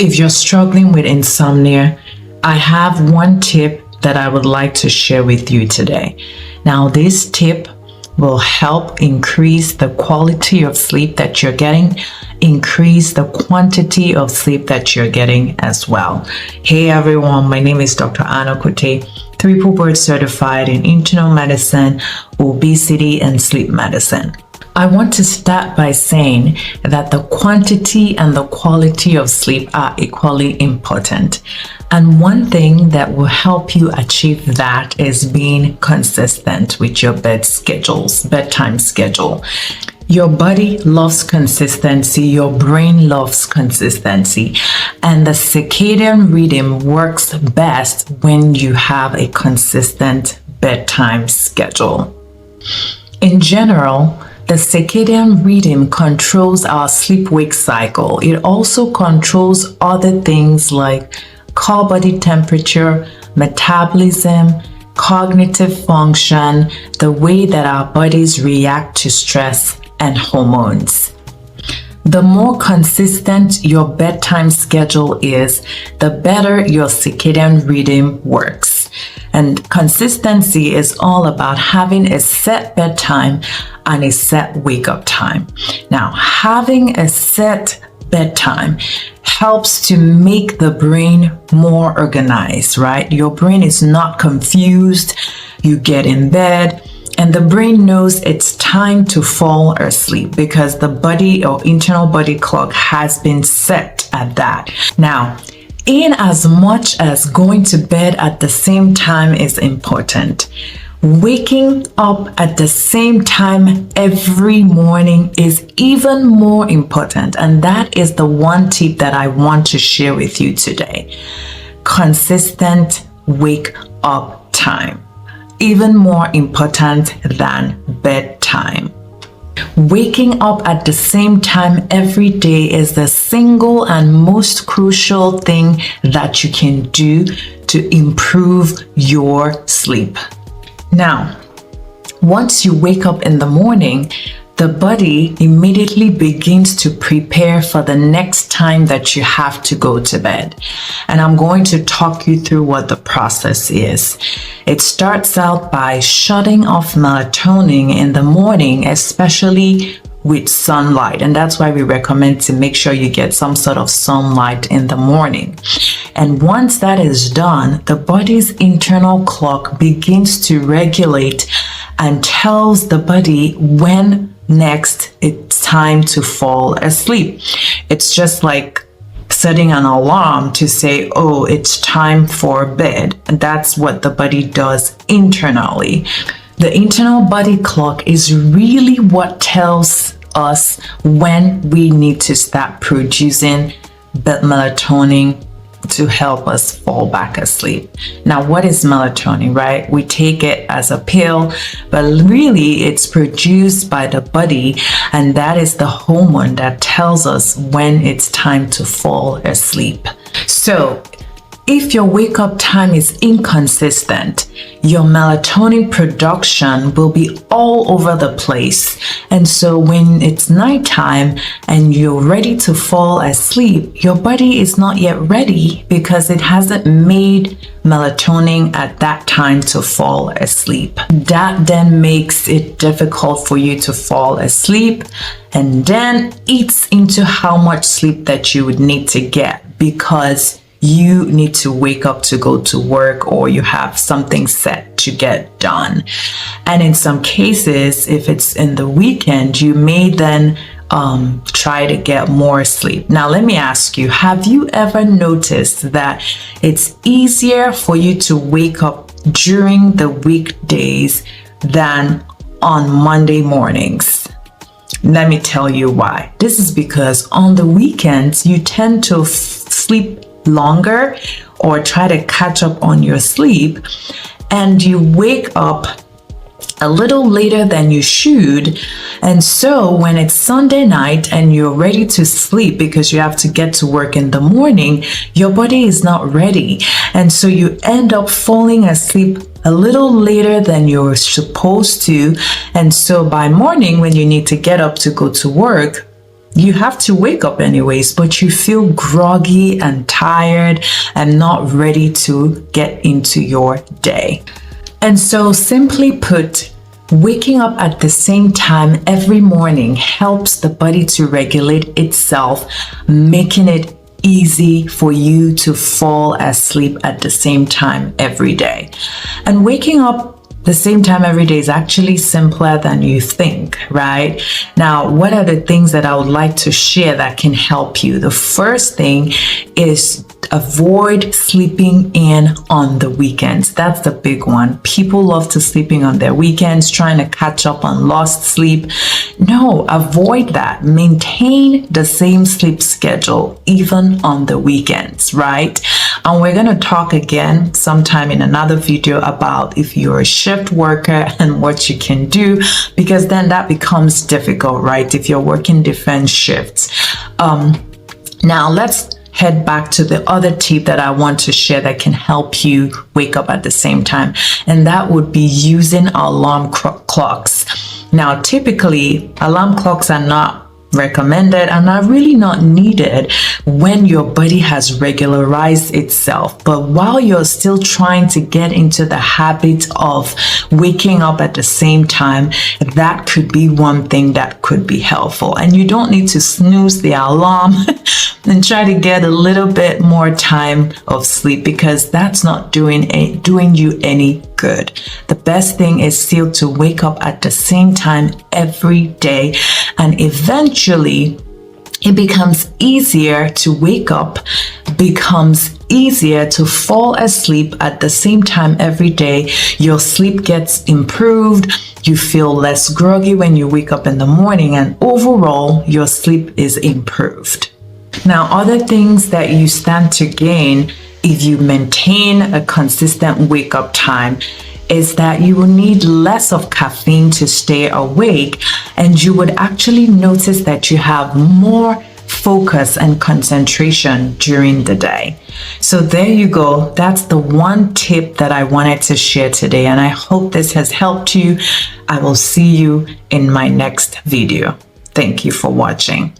If you're struggling with insomnia, I have one tip that I would like to share with you today. Now, this tip will help increase the quality of sleep that you're getting, increase the quantity of sleep that you're getting as well. Hey everyone, my name is Dr. Anna Kote, triple board certified in internal medicine, obesity, and sleep medicine. I want to start by saying that the quantity and the quality of sleep are equally important. And one thing that will help you achieve that is being consistent with your bedtime schedule. Your body loves consistency, your brain loves consistency, and the circadian rhythm works best when you have a consistent bedtime schedule. In general, the circadian rhythm controls our sleep-wake cycle. It also controls other things like core body temperature, metabolism, cognitive function, the way that our bodies react to stress and hormones. The more consistent your bedtime schedule is, the better your circadian rhythm works. And consistency is all about having a set bedtime and a set wake-up time. Now, having a set bedtime helps to make the brain more organized, right? Your brain is not confused. You get in bed and the brain knows it's time to fall asleep because the body or internal body clock has been set at that. Now, in as much as going to bed at the same time is important, waking up at the same time every morning is even more important. And that is the one tip that I want to share with you today. Consistent wake up time, even more important than bedtime. Waking up at the same time every day is the single and most crucial thing that you can do to improve your sleep. Now, once you wake up in the morning, the body immediately begins to prepare for the next time that you have to go to bed. And I'm going to talk you through what the process is. It starts out by shutting off melatonin in the morning, especially with sunlight. And that's why we recommend to make sure you get some sort of sunlight in the morning. And once that is done, the body's internal clock begins to regulate and tells the body when next it's time to fall asleep. It's just like setting an alarm to say, oh, it's time for bed. And that's what the body does internally. The internal body clock is really what tells us when we need to start producing the melatonin to help us fall back asleep. Now, what is melatonin, right? We take it as a pill, but really it's produced by the body, and that is the hormone that tells us when it's time to fall asleep. So, if your wake-up time is inconsistent, your melatonin production will be all over the place. And so when it's nighttime and you're ready to fall asleep, your body is not yet ready because it hasn't made melatonin at that time to fall asleep. That then makes it difficult for you to fall asleep and then eats into how much sleep that you would need to get because you need to wake up to go to work or you have something set to get done. And in some cases, if it's in the weekend, you may then try to get more sleep. Now, let me ask you, have you ever noticed that it's easier for you to wake up during the weekdays than on Monday mornings? Let me tell you why. This is because on the weekends, you tend to sleep longer or try to catch up on your sleep, and you wake up a little later than you should. And so when it's Sunday night and you're ready to sleep because you have to get to work in the morning, your body is not ready. And so you end up falling asleep a little later than you're supposed to. And so by morning, when you need to get up to go to work, you have to wake up anyways, but you feel groggy and tired and not ready to get into your day. And so, simply put, waking up at the same time every morning helps the body to regulate itself, making it easy for you to fall asleep at the same time every day. And waking up the same time every day is actually simpler than you think, right? Now, what are the things that I would like to share that can help you? The first thing is avoid sleeping in on the weekends. That's the big one. People love to sleeping on their weekends, trying to catch up on lost sleep. No, avoid that. Maintain the same sleep schedule even on the weekends, right? And we're going to talk again sometime in another video about if you're a shift worker and what you can do, because then that becomes difficult, right? If you're working different shifts. Now let's head back to the other tip that I want to share that can help you wake up at the same time. And that would be using alarm clocks. Now, typically, alarm clocks are not recommended and are really not needed when your body has regularized itself. But while you're still trying to get into the habit of waking up at the same time, that could be one thing that could be helpful. And you don't need to snooze the alarm and try to get a little bit more time of sleep, because that's not doing you any good. The best thing is still to wake up at the same time every day, and eventually it becomes easier to wake up, becomes easier to fall asleep at the same time every day. Your sleep gets improved. You feel less groggy when you wake up in the morning, and overall your sleep is improved. Now, other things that you stand to gain if you maintain a consistent wake up time is that you will need less of caffeine to stay awake, and you would actually notice that you have more focus and concentration during the day. So there you go. That's the one tip that I wanted to share today, and I hope this has helped you. I will see you in my next video. Thank you for watching.